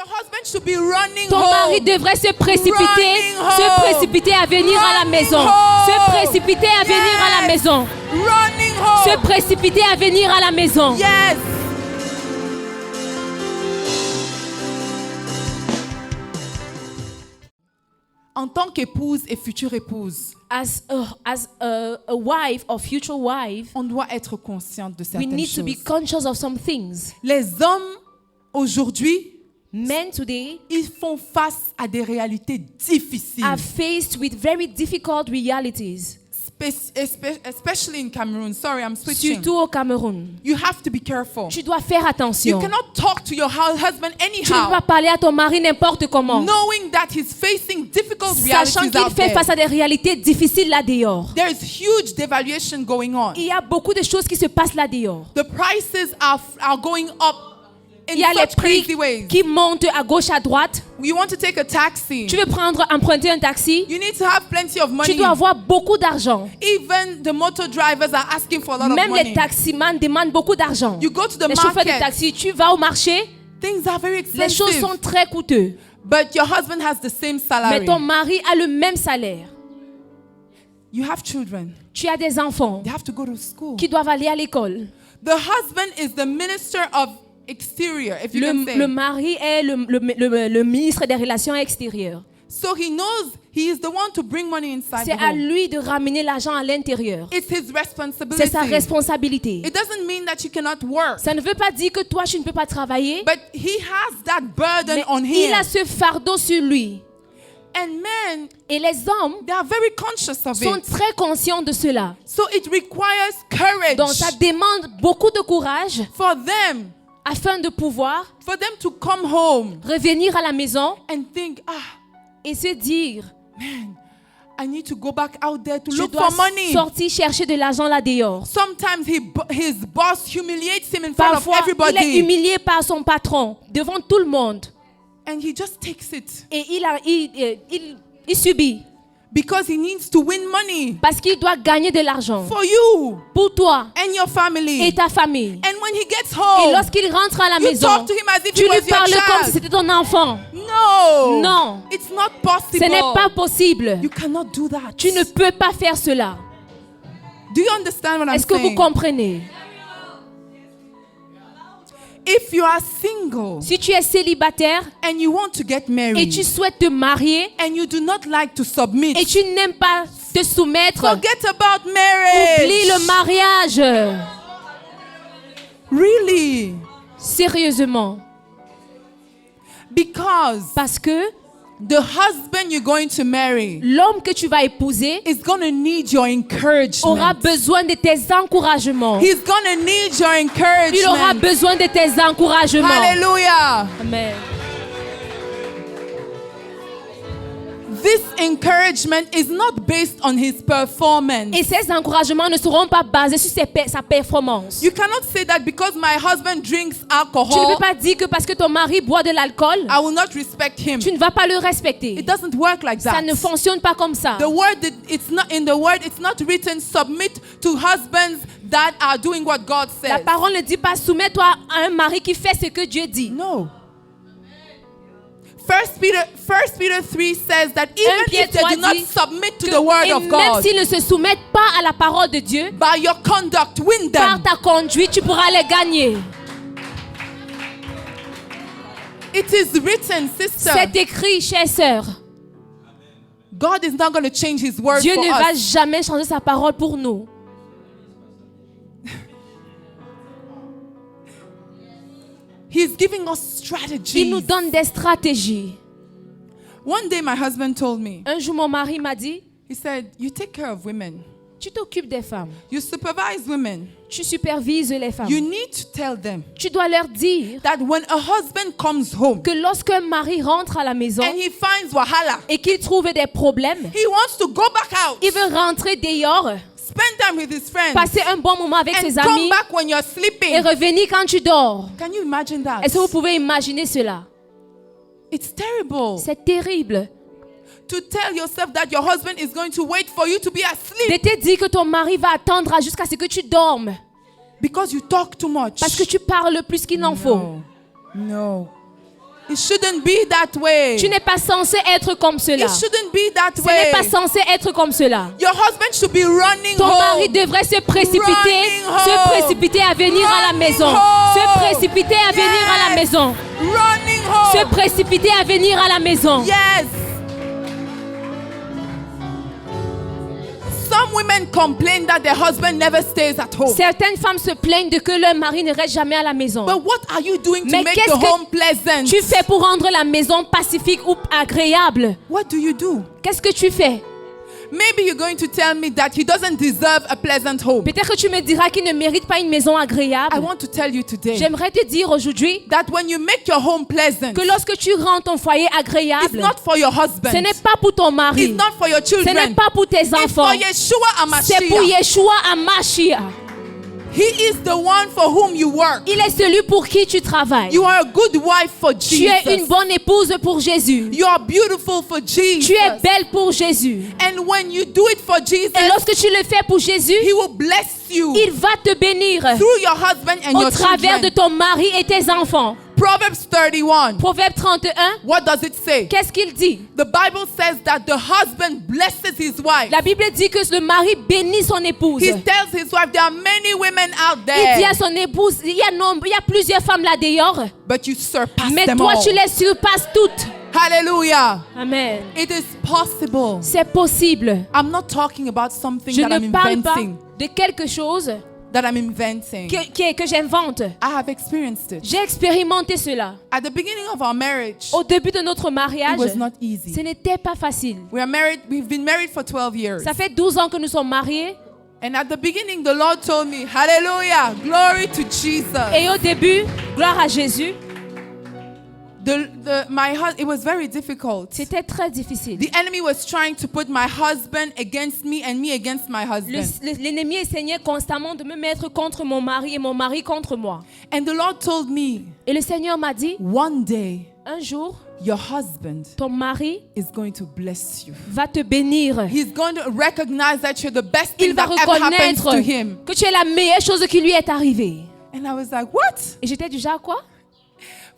Your husband should be running Ton home. mari devrait se précipiter à venir à la maison. home. Se précipiter à venir à la maison. Running Se home. précipiter à venir à la maison. Yes. En tant qu'épouse et future épouse, As a wife or future wife, on doit être consciente de we certaines need to be choses. conscious of some things. Les hommes aujourd'hui, Men today ils font face à des réalités difficiles, are faced with very difficult realities, especially in Cameroon. Sorry, I'm switching. surtout au Cameroun. You have to be careful. Tu dois faire You attention. cannot talk to your husband Tu ne peux pas anyhow, parler à ton mari n'importe comment, knowing that he's facing difficult sachant realities qu'il out fait there. face à des réalités difficiles là dehors. There is huge devaluation going on. Il y a beaucoup de choses qui se passent là dehors. The prices are going up in Il y a les such prix crazy ways. qui montent à gauche, à droite. You want to take a taxi. Tu veux emprunter un taxi. You need to have plenty of Tu money. dois avoir beaucoup d'argent. Even the motor drivers are asking for a lot of Même les money. taximans demandent beaucoup d'argent. You go to the Les chauffeurs de market. taxi, tu vas au marché, Things are very les choses expensive. sont très coûteuses. But your husband has the same Mais salary. ton mari a le même salaire. You have children. Tu as des enfants They have to go to school. qui doivent aller à l'école. The husband is the minister of exterior, if you can say. Le mari est le ministre des Relations extérieures. So he knows he is the one to bring money inside C'est the à home. lui de ramener l'argent à l'intérieur. It's his C'est responsibility. sa responsabilité. It doesn't mean that you cannot work. Ça ne veut pas dire que toi, tu ne peux pas travailler. But he has that burden Mais on il him. a ce fardeau sur lui. And men, Et les hommes they are very conscious of sont it. très conscients de cela. So it requires courage Donc ça demande beaucoup de courage for them afin de pouvoir to come home revenir à la maison and think, et se dire, man, I need to go back out there to je look dois for money. sortir chercher de l'argent là dehors. Sometimes his boss humiliates him in front of Parfois, il est everybody. humilié par son patron devant tout le monde. And he just takes it Et il subit because he needs to win money parce qu'il doit gagner de l'argent for you pour toi and your family. et ta famille. And when he gets Et home, lorsqu'il rentre à la you maison, talk to him as if tu he was lui your parles comme si child. c'était ton enfant. No. Non. It's not possible. Ce n'est pas possible. You cannot do that. Tu ne peux pas faire cela. Do you understand what I'm Est-ce que vous saying? comprenez? If you are single Si tu es célibataire and you want to get et married tu souhaites te marier and you do not like to submit, et tu n'aimes pas te soumettre, forget about marriage. oublie le mariage. Really? Sérieusement. Because Parce que the husband you're going to marry l'homme que tu vas épouser is going to need your encouragement. aura besoin de tes encouragements. He's going to need your Il aura encouragement. besoin de tes encouragements. Hallelujah. Amen. This encouragement is not based on his performance. Et ces encouragements ne seront pas basés sur sa performance. You cannot say that because my husband drinks Tu ne alcohol, peux pas dire que parce que ton mari boit de l'alcool, I will not respect him. tu ne vas pas le respecter. It doesn't work like Ça that. ne fonctionne pas comme ça. The word it's not in the word, it's not written submit to husbands that are doing what God La says. parole ne dit pas soumets-toi à un mari qui fait ce que Dieu dit. No. First Peter 3 says that even Pierre if they do 3 not dit submit to the word Et of même God, s'ils ne se soumettent pas à la parole de Dieu, by your conduct, win par them. ta conduite, tu pourras les gagner. It is written, sister. C'est écrit, chère sœur. God is not going to change his word Dieu for ne va us. jamais changer sa parole pour nous. He's giving us Il strategies. nous donne des stratégies. One day my husband told me, Un jour, mon mari m'a dit, he said, you take care of women. tu t'occupes des femmes. You supervise women. Tu supervises les femmes. You need to tell them Tu dois leur dire that when a husband comes home que lorsqu'un mari rentre à la maison and he finds wahala, et qu'il trouve des problèmes, he wants to go back out, il veut rentrer dehors, spend time with his friends, passer un bon moment avec and ses come amis back when you're et sleeping. revenir quand tu dors. Can you imagine that? Est-ce que vous pouvez imaginer cela? It's terrible C'est terrible to tell yourself that your husband is going to wait for you to be de asleep te dire que ton mari va attendre jusqu'à ce que tu dormes because you talk too much. parce que tu parles plus qu'il n'en faut. No. It shouldn't be that way. Tu n'es pas censé être comme cela. It shouldn't be that Ce n'est pas way. censé être comme cela. Your husband should be running Ton mari home. devrait se précipiter à venir à la maison. home. Se précipiter à venir à la Yes. maison. Running Se home. précipiter à venir à la maison. Yes. Some women complain that their husband never stays at home. Certaines femmes se plaignent de que leur mari ne reste jamais à la maison. But what are you doing to Mais make qu'est-ce the que home pleasant? Tu fais pour rendre la maison pacifique ou agréable. What do you do? Qu'est-ce que tu fais? Maybe you're going to tell me that he doesn't deserve a pleasant home. Peut-être que tu me diras qu'il ne mérite pas une maison I agréable. want to tell you today J'aimerais te dire aujourd'hui that when you make your home pleasant, que lorsque tu rends ton foyer it's agréable, not for your ce husband. n'est pas pour ton It's mari, not for your ce n'est children. pas pour tes It's enfants, for Yeshua c'est pour Amashiach. Yeshua Amashia. He is the one for whom you work. Il est celui pour qui tu travailles. You are a good wife for Tu es une Jesus. bonne épouse pour Jésus. You are beautiful for Jesus. Tu es belle pour Jésus. And when you do it for Jesus, Et lorsque tu le fais pour Jésus, He will bless you il va te bénir through your husband and au your travers de children. ton mari et tes enfants. Proverbs 31. Proverbe 31, What does it say? qu'est-ce qu'il dit? The Bible says that the husband blesses his wife. La Bible dit que le mari bénit son épouse. He tells his wife, there are many women out Il dit à there, son épouse, il y a plusieurs femmes là dehors, but you surpass mais them toi all. tu les surpasses toutes. Hallelujah. Amen. It is possible. C'est possible. I'm not talking about something Je that I'm ne parle pas inventing. de quelque chose That I'm inventing. que j'invente. I have experienced it. J'ai expérimenté cela. At the beginning of our marriage, Au début de notre it mariage, was not ce easy. n'était pas facile. We've been married for 12 years. Ça fait 12 ans que nous sommes mariés. And at the beginning, the Lord told me, hallelujah, glory to Jesus. Et au début, gloire à Jésus, It was very difficult. c'était très difficile. The enemy was trying to put my husband against me and me against my husband. L'ennemi essayait constamment de me mettre contre mon mari et mon mari contre moi. And the Lord told me, Et le Seigneur m'a dit, one day, un jour, your husband ton mari is going to bless you. va te bénir. He's going to recognize that you're the best Il thing va that ever happens reconnaître to him. que tu es la meilleure chose qui lui est arrivée. And I was like, what? Et j'étais déjà quoi?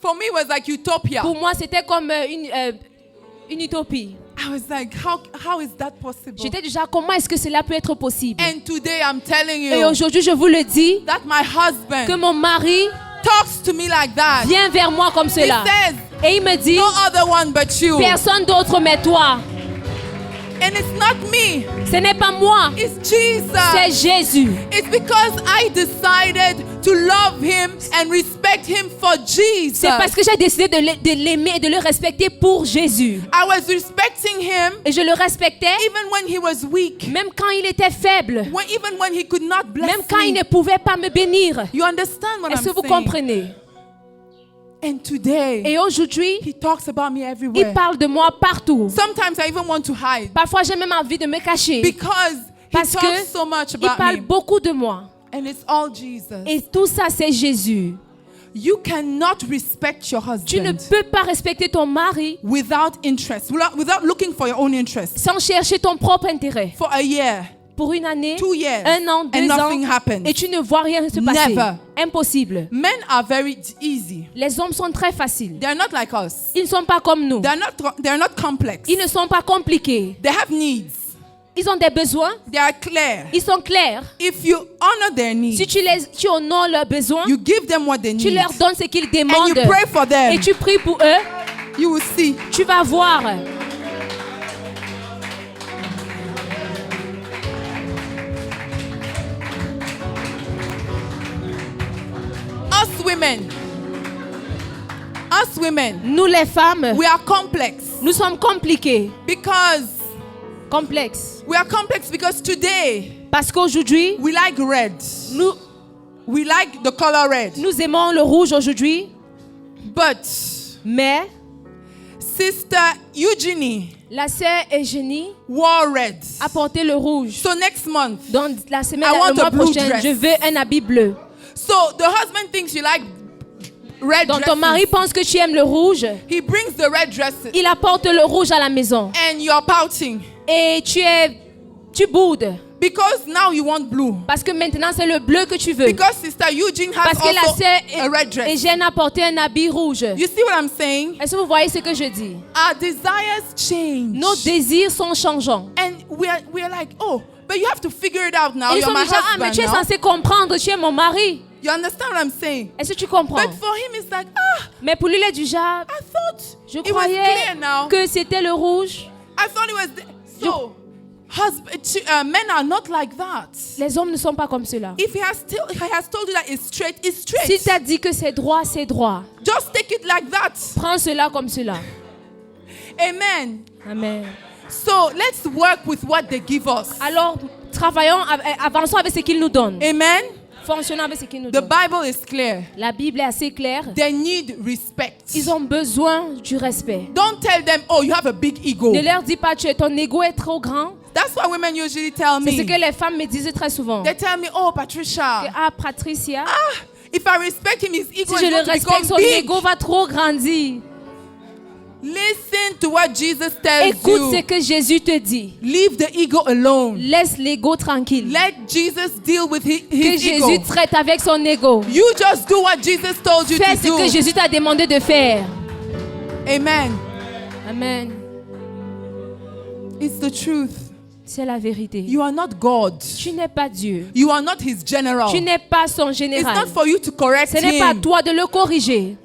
For me, it was like utopia. Pour moi, c'était comme une utopie. I was like, how is that possible? J'étais déjà, comment est-ce que cela peut être possible? And today I'm telling Et you aujourd'hui, je vous le dis, that my que husband mon mari talks to me like that. vient vers moi comme He cela. says, Et il me dit, no other one but you. personne d'autre mais toi. And it's not me, Ce n'est pas moi, it's Jesus. c'est Jésus. It's because I decided to love him and respect him for Jesus. C'est parce que j'ai décidé de l'aimer et de le respecter pour Jésus. I was respecting him Et je le respectais even when he was weak, même quand il était faible, even when he could not bless même quand il me. ne pouvait pas me bénir. You understand what Est-ce I'm que vous saying? comprenez? And today, Et aujourd'hui, he talks about me il everywhere. parle de moi partout. Sometimes I even want to hide Parfois, j'ai même envie de me cacher because he parce que talks so much il about parle me. beaucoup de moi. And it's all Jesus. Et tout ça, c'est Jésus. You cannot respect your Tu ne husband peux pas respecter ton mari without interest, without looking for your own interest. sans chercher ton propre intérêt. For a year, Pour une année, 2 years, un an, and 2 ans, nothing happens. et tu ne vois rien se passer. Never. Impossible. Men are very easy. Les hommes sont très faciles. They are not like us. Ils ne sont pas comme nous. They are not complex. Ils ne sont pas compliqués. They have needs. Ils ont des besoins. They are clear. Ils sont clairs. If you honor their needs, Si tu honores leurs besoins, you give them what they tu need, leur donnes ce qu'ils and you demandent pray for them, et tu pries pour eux, you will see. tu vas voir. Us women, Nous les femmes, we are complex nous sommes compliqués. because today Parce qu'aujourd'hui, we like red. We like the color red. nous aimons le rouge aujourd'hui, But mais Sister Eugenie la sœur Eugénie wore red. a porté le rouge. So next month, Donc la semaine, I want le mois a blue prochain, dress. je veux un habit bleu. so the husband thinks you like red Donc ton dresses. mari pense que tu aimes le rouge. He brings the red dresses Il apporte le rouge à la maison. and you're pouting Et tu boudes. Because now you want blue. Parce que maintenant, c'est le bleu que tu veux. Because Sister Eugene has Parce que la also sœur a red dress. Eugène a porté un habit rouge. You see what I'm saying? Est-ce que vous voyez ce que je dis? Our desires change. Nos désirs sont changeants. And we're like, oh, but you have to figure it out now. Et ils You're sont my déjà, mais tu es husband now. censé comprendre, tu es mon mari. You understand what I'm saying? Est-ce que tu comprends? But for him, it's like, Mais pour lui, il est du genre, I thought je it was clear croyais now. que c'était le rouge. I thought it was so. Men are not like that. Les hommes ne sont pas comme cela. If he has told you that it's straight, it's straight. S'il t'a dit que c'est droit, c'est droit. Just take it like that. Prends cela comme cela. Amen. Amen. So let's work with what they give us. Alors, travaillons, avançons avec ce qu'il nous donne. Amen. Fonctionnons avec ce qu'il nous The donne. Bible is clear. La Bible est assez claire. They need respect. Ils ont besoin du respect. Don't tell them, oh, you have a big ego. Ne leur dis pas, ton ego est trop grand. That's what women usually tell C'est ce me. que les femmes me disent très souvent. They tell me, oh, Patricia, Ah, Patricia, if I respect him, his ego si is je going le to respecte, become son big. ego va trop grandir. Listen to what Jesus tells Écoute ce you. que Jésus te dit. Leave the ego alone. Laisse l'ego tranquille. Let Jesus deal with his Que ego. Jésus traite avec son ego. You just do what Jesus told you Fais to ce que do. Jésus t'a demandé de faire. Amen. Amen. It's the truth. C'est la vérité. You are not God. Tu n'es pas Dieu. You are not his general. Tu n'es pas son It's général. not for you to correct Ce n'est pas à him. toi de le corriger.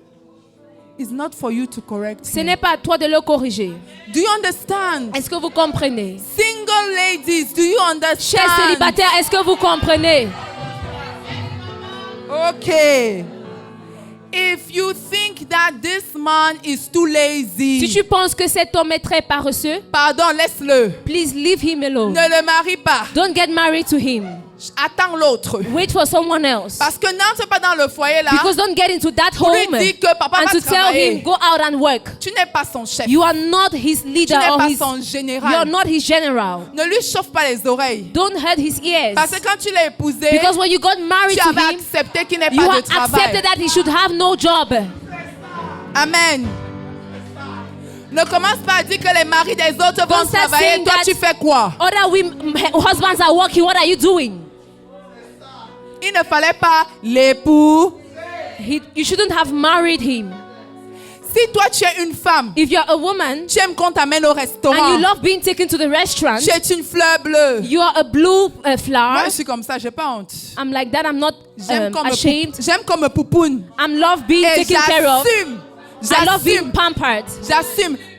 It's not for you to correct Ce him. n'est pas à toi de le corriger. Do you understand? Est-ce que vous comprenez? Single ladies, do you Chers understand? célibataires, est-ce que vous comprenez? Okay. If you think that this man is too lazy, Si tu penses que cet homme est très paresseux, pardon, laisse-le. please leave him alone. Ne le marie pas. Don't get married to him. Attends l'autre. Wait for someone else. Parce que n'entre pas dans le foyer là. Because don't get into that Pour lui home dire que papa and va to tell travailler. him, go out and work. Tu n'es pas son chef. You are not his Tu leader n'es or pas his, son you are général. not his general. Ne lui chauffe pas les oreilles. Don't hurt his ears. Parce que quand tu l'as épousé, Because when you got married tu to avais him, accepté qu'il n'ait you pas have de travail. accepted that he should have no job. Amen. Ne commence pas à dire que les maris des autres vont Don't start travailler. saying Toi, that- tu fais quoi? Other husbands are working. What are you doing? Il ne fallait pas l'époux. You shouldn't have married him. Si toi, tu es une femme, If you're a woman tu aimes qu'on t'amène au and restaurant. you love being taken to the restaurant, Tu es une fleur bleue. you are a blue Moi, flower. je suis comme ça, j'ai pas honte. I'm like that. I'm not J'aime ashamed. comme me poupoune. I'm love being Et taken care of. j'assume. I love being J'assume. pampered.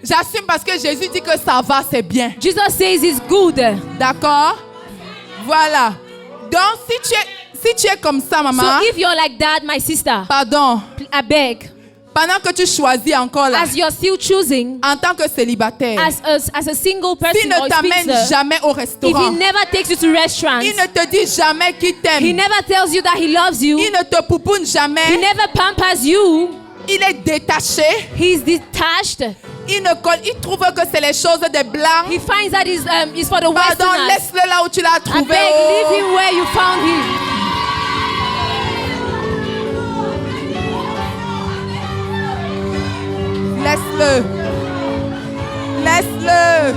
J'assume parce que Jésus dit que ça va, c'est bien. Jesus says it's good. D'accord? Voilà. Donc, si tu es comme ça, maman, So if you're like that, my sister, pardon, I beg, pendant que tu choisis encore là, as you're still choosing, en tant que célibataire, as a single s'il person or ne t'amène spinster, jamais au if he restaurant, never takes you to restaurants, il ne te dit jamais qu'il he t'aime, never tells you that he loves you, il ne te poupoune he jamais, never pampers you, il est détaché, he's detached, il trouve que c'est les choses des blancs. he finds that is for the Pardon, westerners. laisse-le là où tu l'as I trouvé. beg, leave him where you found him. Laisse-le. Laisse-le.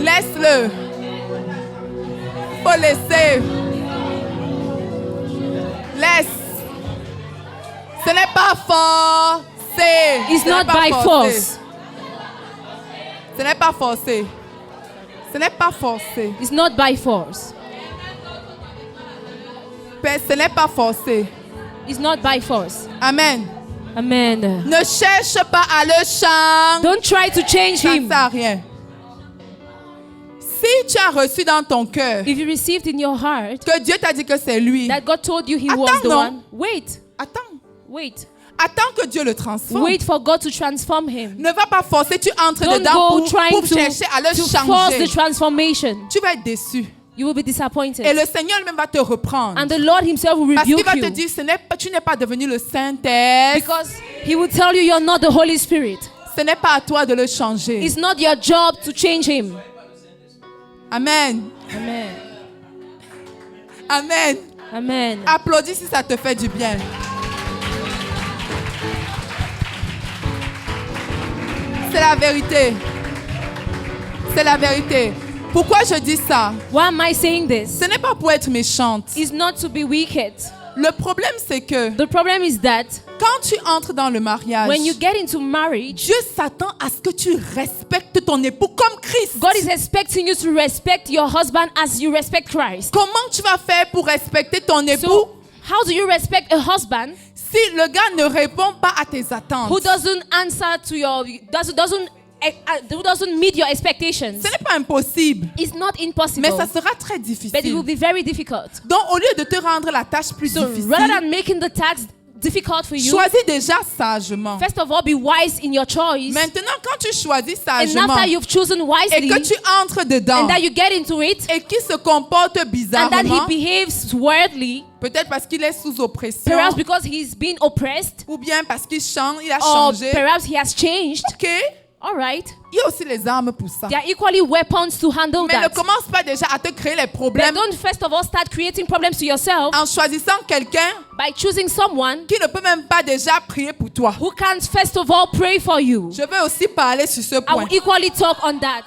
Laisse-le. Faut laisser. Laisse. Ce n'est pas forcé. It's Ce n'est not pas by forcé. force. Ce n'est pas forcé. Ce n'est pas forcé. It's not by force. Père, ce n'est pas forcé. It's not by force. Amen. Amen. Ne cherche pas à le changer. Don't try to change Ça ne him. sert à rien. Si tu as reçu dans ton cœur If you received in your heart que Dieu t'a dit que c'est lui, that God told you he Attends, was the non. one, wait, attends. wait. Attends que Dieu le transforme. Wait for God to transform him. Ne va pas forcer, tu entres Don't dedans go pour trying chercher à le to force the changer. transformation. Tu vas être déçu. You will be Et disappointed. le Seigneur même va te reprendre. And the Lord himself will Parce qu'il rebuke va te you. dire, tu n'es pas devenu le Saint-Esprit. Because he will tell you you're not the Holy Spirit. Ce n'est pas à toi de le changer. It's not your job to change him. Amen. Amen. Amen. Amen. Applaudis si ça te fait du bien. C'est la vérité. C'est la vérité. Pourquoi je dis ça? Why am I saying this? Ce n'est pas pour être méchante. It's not to be wicked. Le problème, c'est que The problem is that quand tu entres dans le mariage, when you get into marriage, Dieu s'attend à ce que tu respectes ton époux comme Christ. God is expecting you to respect your husband as you respect Christ. Comment tu vas faire pour respecter ton époux So, how do you respect a husband si le gars ne répond pas à tes attentes? who doesn't answer to your who doesn't meet your expectations? Ce n'est pas impossible, It's not impossible, mais ça sera très but it will difficile. be very difficult. Donc, au lieu de te rendre la tâche plus So difficile, rather than making the task difficult for you, choisis déjà sagement. first of all, be wise in your choice. Maintenant, quand tu choisis And sagement after you've chosen et wisely, que tu entres dedans and that you get into it, et qu'il se comporte and that he bizarrement, behaves worldly, peut-être parce qu'il est sous oppression, perhaps because he's been oppressed, ou bien parce qu'il change, il a or changé. perhaps he has changed. Ok, All right, il y a aussi les armes pour ça. there are equally weapons to handle Mais ne that. commence pas déjà à te créer les But problèmes don't first of all start creating problems to yourself en choisissant quelqu'un by choosing someone qui ne peut même pas déjà prier pour toi. who can't first of all pray for you. Je veux aussi parler sur ce I point. will equally talk on that.